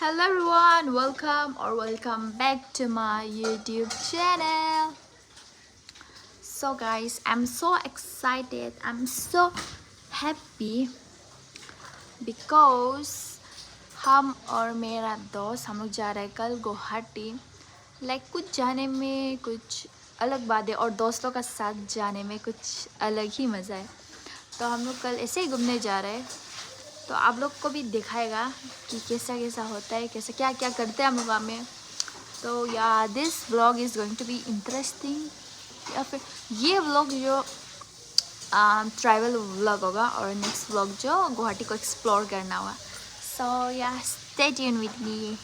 Hello everyone, welcome back to my YouTube channel. So guys, I'm so excited, I'm so happy because हम और मेरा दोस्त हम लोग जा रहे हैं कल गुवाहाटी। कुछ जाने में कुछ अलग बात है और दोस्तों का साथ जाने में कुछ अलग ही मज़ा है। तो हम लोग कल ऐसे ही घूमने जा रहे हैं, तो आप लोग को भी दिखाएगा कि कैसा कैसा होता है, कैसे क्या क्या करते हैं हम लोग वहाँ में। तो या this vlog is going to be interesting, या फिर ये व्लॉग जो ट्रैवल व्लॉग होगा और नेक्स्ट व्लॉग जो गुवाहाटी को एक्सप्लोर करना होगा। सो या stay tune with me.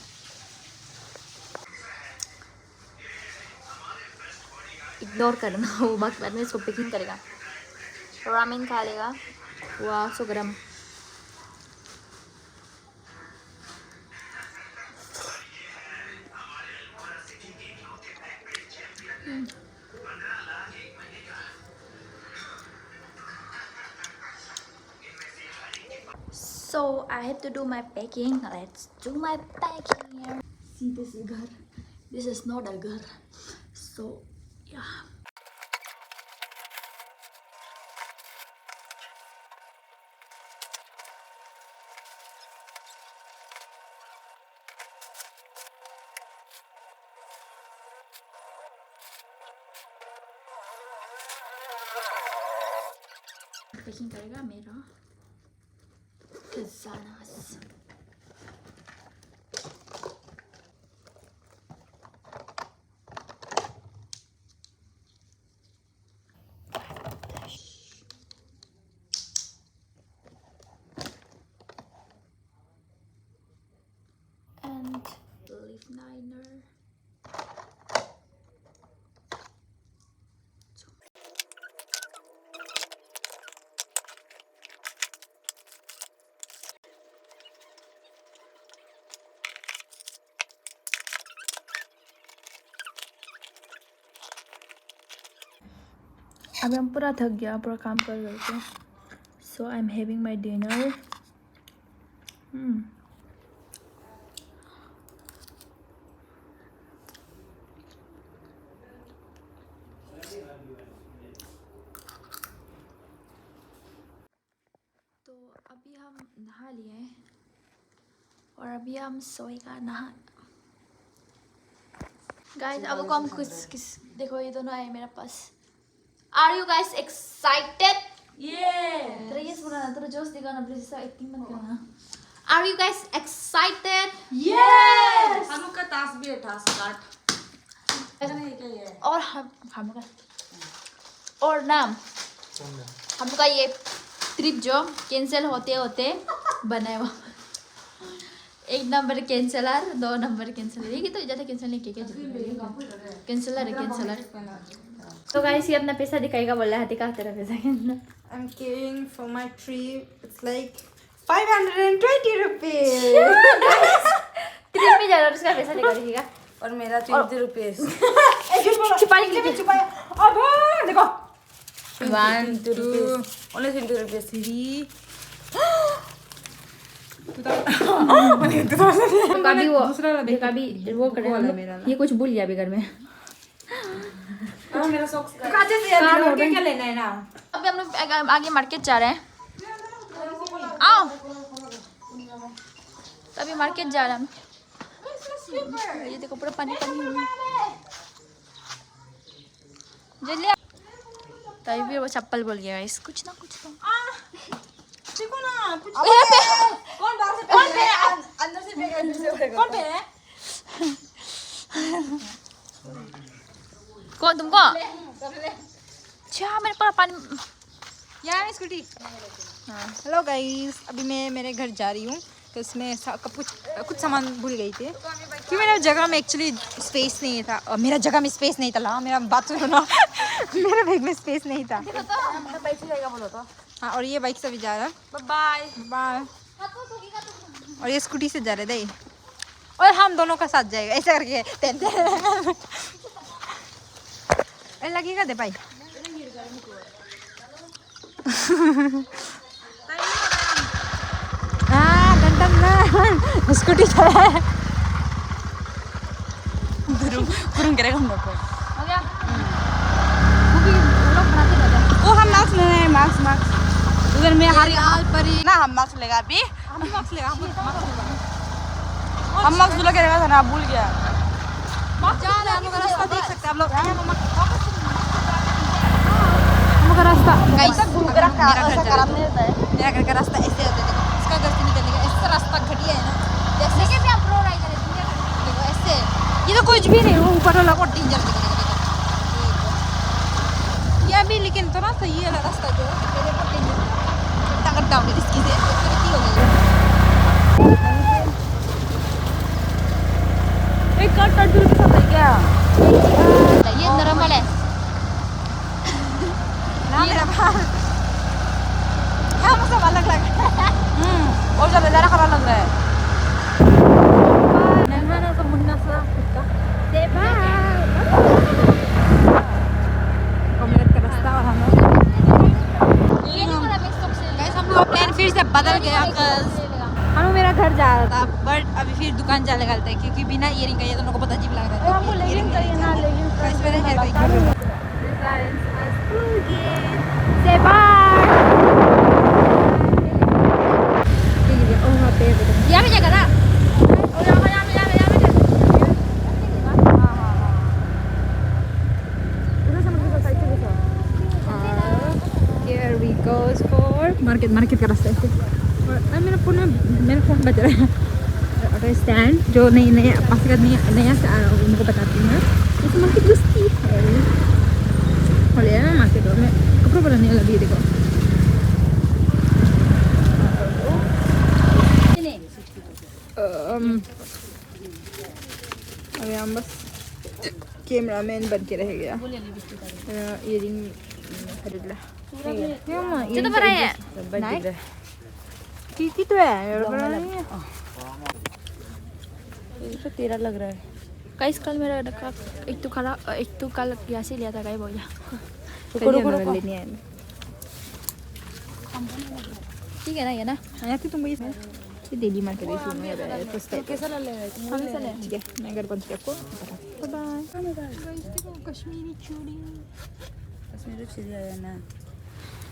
Ignore करना वो बाद में इसको पिकिंग करेगा। रामेन खा लेगा, वाह सो गरम। So I have to do my packing. Let's do my packing here. See, this is ghar. This is not a ghar. So yeah. Packing करेगा मेरा खजानास। And leaf liner. अभी हम पूरा थक गया, पूरा काम कर रहे थे। So I am having my dinner. तो अभी हम नहा लिए और अभी हम सोएगा नहा। गाइस अब को हम किस देखो, ये दोनों आए मेरे पास। Are you guys excited? Yes. तेरा ये सुना ना, तेरा जोश दिखाना प्लीज, ऐसा एक्टिंग मत करना। Are you guys excited? Yes. हम लोग का टास्क भी है, टास्क कार्ड। ऐसा नहीं क्या ये? और हम लोग का और नाम हम लोग का ये ट्रिप जो कैंसिल होते होते बनाया हुआ। 1 नंबर कैंसलर, 2 नंबर कैंसलर। ये तो ज़्यादा कैंसिल नहीं किया, कैंसलर है कैंसलर। तो गाइस ये अपना पैसा दिखाएगा, बोल रहा है दिखा तेरा पैसा कितना। I'm giving for my trip. It's like 520 rupees. Trip में जा रहा है, उसका पैसा दिखा दीजिएगा। और मेरा 20 rupees. छुपाने के लिए छुपाया। अब देखो 1 2 only 20 rupees. 3 कभी वो करे, ये कुछ भूल गया अभी घर में। मेरा सॉक्स क्या लेना है ना? अभी हम लोग आगे मार्केट जा रहे हैं। आओ, तो अभी मार्केट जा रहे हैं हम। ये देखो पूरा पानी पानी जल्दी। तभी भी वो चप्पल बोल गया इस कुछ ना कुछ तो। देखो ना कुछ यहाँ पे कौन बाहर से कौन पे अंदर से फेंक अंदर से उड़ेगा कौन पे है? कौन तुमको? अच्छा मेरे पास पानी यार स्कूटी। हेलो गाइस, अभी मैं मेरे घर जा रही हूँ, तो इसमें कुछ सामान भूल गई थी क्योंकि मेरा जगह में एक्चुअली स्पेस नहीं था। और मेरा जगह में स्पेस नहीं था, ला मेरा बात सुनो ना। मेरे बैग में स्पेस नहीं था। हाँ, और ये बाइक से भी जा रहा है। Bye bye. और ये स्कूटी से जा रहे थे, और हम दोनों का साथ जाएगा ऐसा करके। लगेगा दे भाई। हाँ डंडन ना स्कूटी चला है kurung kira हम लोग हो गया मूवी व्लॉग बनाते रहते हैं। वो हम मार्क्स लेना है मार्क्स उधर में हरी लाल परी ना हम मार्क्स लेगा अभी हम भी मार्क्स लेगा हम मार्क्स दूल्हा करेगा था ना भूल गया हम लोग रास्ता देख सकते हैं आप लोग हम लोग रास्ता कैसा घूम कर खराब नहीं होता है मेरा घर का रास्ता ऐसे होता है देखो इसका घर से निकलने का ऐसा रास्ता घटिया है ना जैसे कि भी आप रो रहे हैं देखो ऐसे ये तो कुछ भी नहीं वो ऊपर वाला को डेंजर ये भी लेकिन थोड़ा सा ये वाला रास्ता जो मेरे को डेंजर ताकत डाउन है इसकी से की हो गई एक कट दूर के साथ है क्या ये नॉर्मल है ना मेरा बाल हाँ मुझे अलग लग रहा है और ज़्यादा खराब लग रहा है नहाना तो मुन्ना सा खुद का कॉमलेट का रास्ता और हम लोग प्लान फिर से बदल गया हम मेरा घर जा रहा था बट अभी फिर दुकान जाने लगता है क्योंकि बिना इयरिंग का ये दोनों को पता अजीब लग रहा है हमको लेगिंग चाहिए ना लेगिंग से बाय यहाँ पे जगह ना Here we goes for market का रास्ता है और मेरा फोन बज रहा है ऑटो स्टैंड जो नई पास का नया से आ रहा हूँ उनको बताती हूँ जैसे मार्केट घुसती है और ये ना मार्केट और मैं कपड़ों पर नहीं लगी देखो अभी हम बस कैमरा मैन बन के रह गया इयरिंग खरीद ला ये तो बड़ा है नहीं ठीक ही तो है बड़ा नहीं है ये तो तेरा लग रहा है गाइस कल मेरा एक तो कल यहाँ से लिया था गाइस बोला रुको लेने आए ठीक है ना ये ना आया थी तुम ये दिल्ली मार्केट है तो कैसा लगेगा हमेशा ले ठीक है मैं घर पहुंच के आपको बाय बाय कश्मीरी चूड़ी आया ना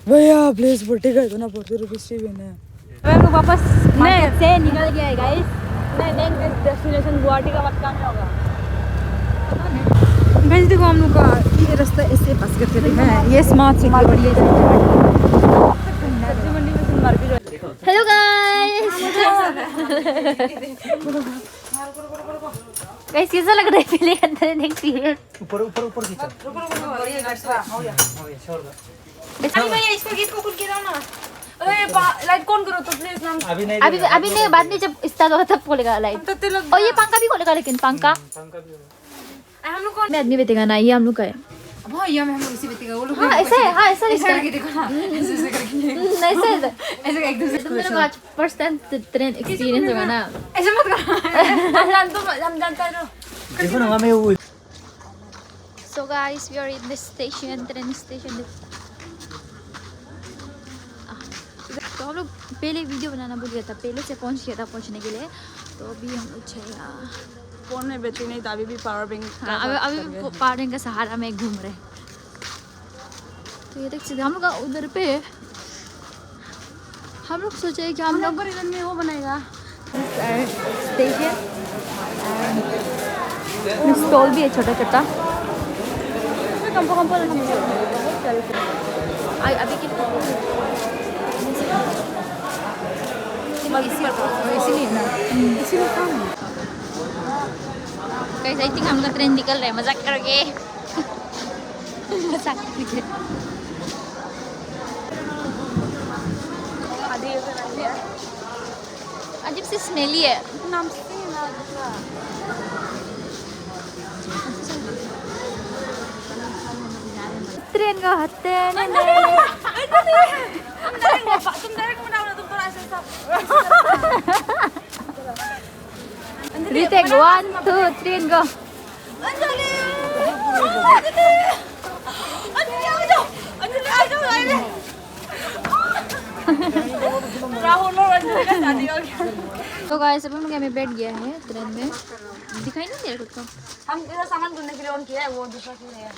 भैया प्लीज बोटे गए तो ना 40 रुपीस चाहिए ना हम लोग वापस मार्केट से निकल गए गाइस नेक्स्ट डेस्टिनेशन गुवाहाटी का मत कहाँ होगा गाइस देखो हम लोग का ये रास्ता ऐसे पास करके देखा है ये स्मार्ट सिटी बढ़िया हेलो गाइस गाइस कैसा लग रहा है पहले अंदर एक्सपीरियंस ऊपर खींचा अभी भैया इसको गीत को खुद गिराओ ना अरे लाइट कौन करो तो प्लीज नाम अभी नहीं अभी नहीं बाद में जब स्टार्ट होगा तब खोलेगा लाइट तो लोग और ये पंखा भी खोलेगा लेकिन पंखा हम लोग कौन में आदमी बैठेगा ना ये हम लोग का है भैया मैं हम लोग इसी बैठेगा वो लोग हाँ ऐसा है हाँ ऐसा ऐसे करके देखो ना ऐसे करके ऐसे का एकदम से मेरे को आज फर्स्ट टाइम ट्रेन एक्सपीरियंस होगा ना ऐसे मत करो हम जानता है देखो ना हमें वो so guys we are in the station train station तो हम लोग पहले वीडियो बनाना भूल गया था पहले से पहुंच गया था पहुंचने के लिए तो अभी हम लोग चलेगा फोन में बैटरी नहीं था अभी भी पावर बैंक अभी पावर बैंक का सहारा में घूम रहे तो ये देख सकते हम लोग का उधर पे हम लोग सोचे कि हम लोग इधर में वो बनाएगा स्टेशन स्टॉल भी है छोटा छोटा अभी इसीलिए ना इसीलिए काम गाइस आई थिंक हम लोग ट्रेन निकल रहे हैं मजाक करोगे मजाक करोगे अजीब सी स्मेली है नाम ट्रेन का हत्ते Retake 1, 2, 3 and go. राहुल और रंजू का शादी हो गया। तो गाइस अब हम लोग यहाँ पे बैठ गया है ट्रेन में। दिखाई नहीं दे रहा खुद को। हम इधर सामान ढूंढने के लिए ऑन किया है, वो दूसरा क्यों नहीं है?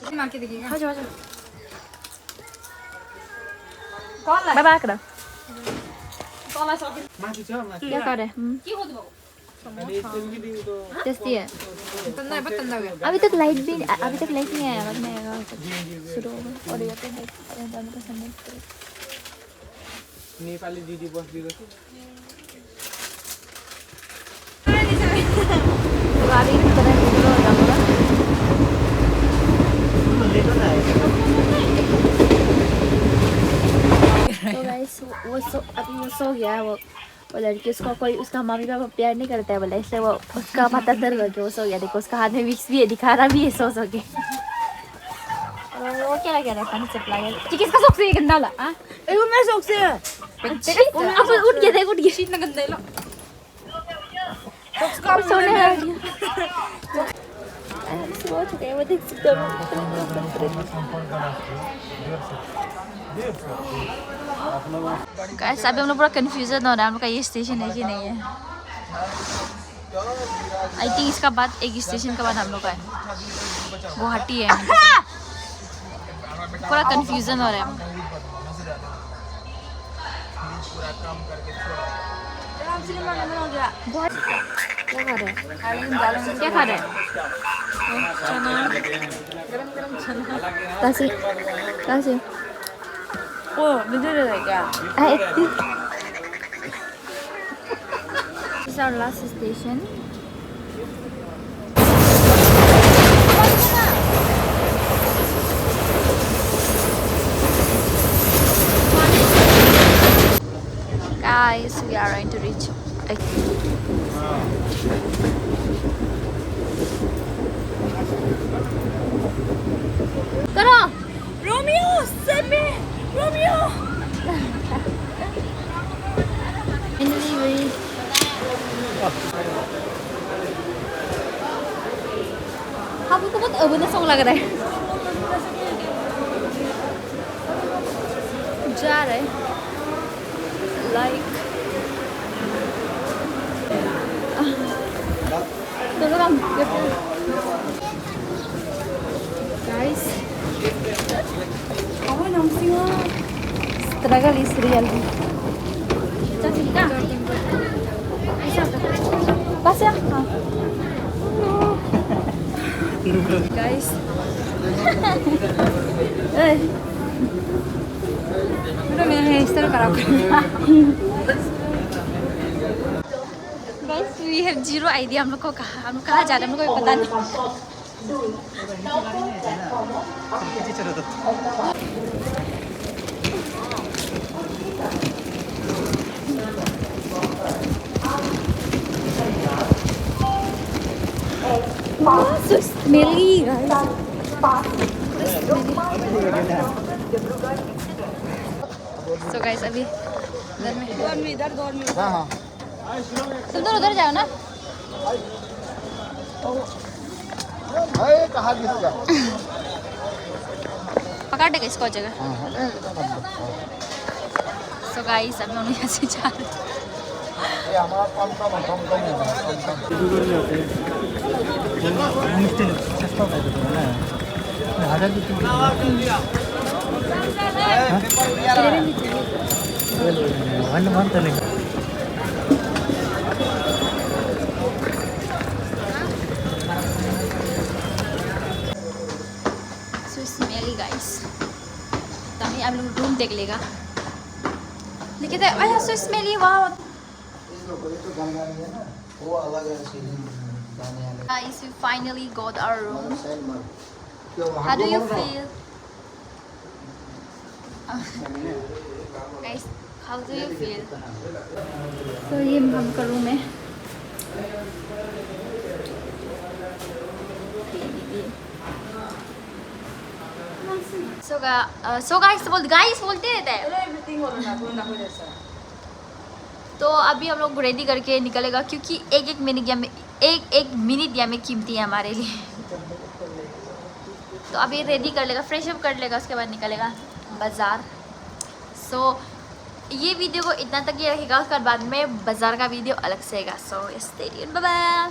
इसे मार के देखिएगा। आ जाओ आ जाओ। कौन ला? बाय बाय करो। कौन ला सॉकेट? क्या कर रहे हैं? क्यों हो दो? टेस्टी है। तंदा है, तंदा हो गया। अभी तक लाइट नहीं आया। बाद में आएगा शुरू होगा। और ये पे जाने का समय नेपाली दिदी बस्दिएको छु गाड़ी की तरह शुरू हो जाएगा। तो गाइस वो सो गया है। वो लड़की उसको कोई उसका मम्मी पापा प्यार नहीं करता है बोला, इसलिए वो उसका पता दर्द हो गया, वो सो गया। देखो उसका हाथ में विक्स भी है, दिखा रहा भी है सो के। और वो क्या कह रहा है पानी से पिला गया। किसका सोक से ये गंदा ला? हां ए वो मेरे शौक से है। अब उठ गया, देख उठ गया। शीट ना गंदा लो। अब सोने लग गया। सो चुके हैं वो, देख सकते हो। गाइस अभी हम लोग पूरा कंफ्यूजन हो रहा है, हम लोग का ये स्टेशन है कि नहीं है। आई थिंक इसका बाद एक स्टेशन के बाद हम लोग का है गुवाहाटी है। पूरा कंफ्यूजन हो रहा है। क्या खा रहे हैं? क्या खा रहे हैं? चना, गरम चना। कहाँ से? ओ मुझे दे दे क्या? This is our last station. Guys, we are going to reach. करो Romeo, save me, Romeo. Delivery. हम को बहुत अबुना सॉन्ग लग रहा है। जा रहे लाइक तो हम guys Kamu nang siwa. struggle is real. Cantik kan? Pas ya? Guys. Udah मेरा हेयर स्टाइल खराब कर दिया। Guys, we have zero idea हम लोग को कहाँ जा रहे हैं, हम लोग को पता नहीं। So smelly, guys. So guys, अभी घर में इधर दो आदमी। तुम दोनों उधर जाओ ना। कहाँ गिरेगा? पकड़ देगा इसको जगह। So guys, अभी हम यहाँ से जा रहे हैं। ये हमारा कम है। होमस्टे सस्ता भएको थियो होला 1000 रुपैयाँ भन्न त लेख्नु So smelly guys. तभी आप लोग रूम देख लेगा। लेकिन आया so smelly wow. वो अलग है सीलिंग गाने वाले। Guys, we finally got our room. क्यों How do you feel? Guys, how do you feel? So ये हम का रूम है। So guys बोलते रहते हैं। एवरीथिंग हो रहा है, पूरा हो जैसा। तो अभी हम लोग रेडी करके निकलेगा क्योंकि एक मिनट या में कीमती है हमारे लिए। तो अभी रेडी कर लेगा, फ्रेश अप कर लेगा, उसके बाद निकलेगा बाजार। सो ये वीडियो को इतना तक ही रखेगा, उसके बाद में बाज़ार का वीडियो अलग से आएगा। So stay tuned, bye bye.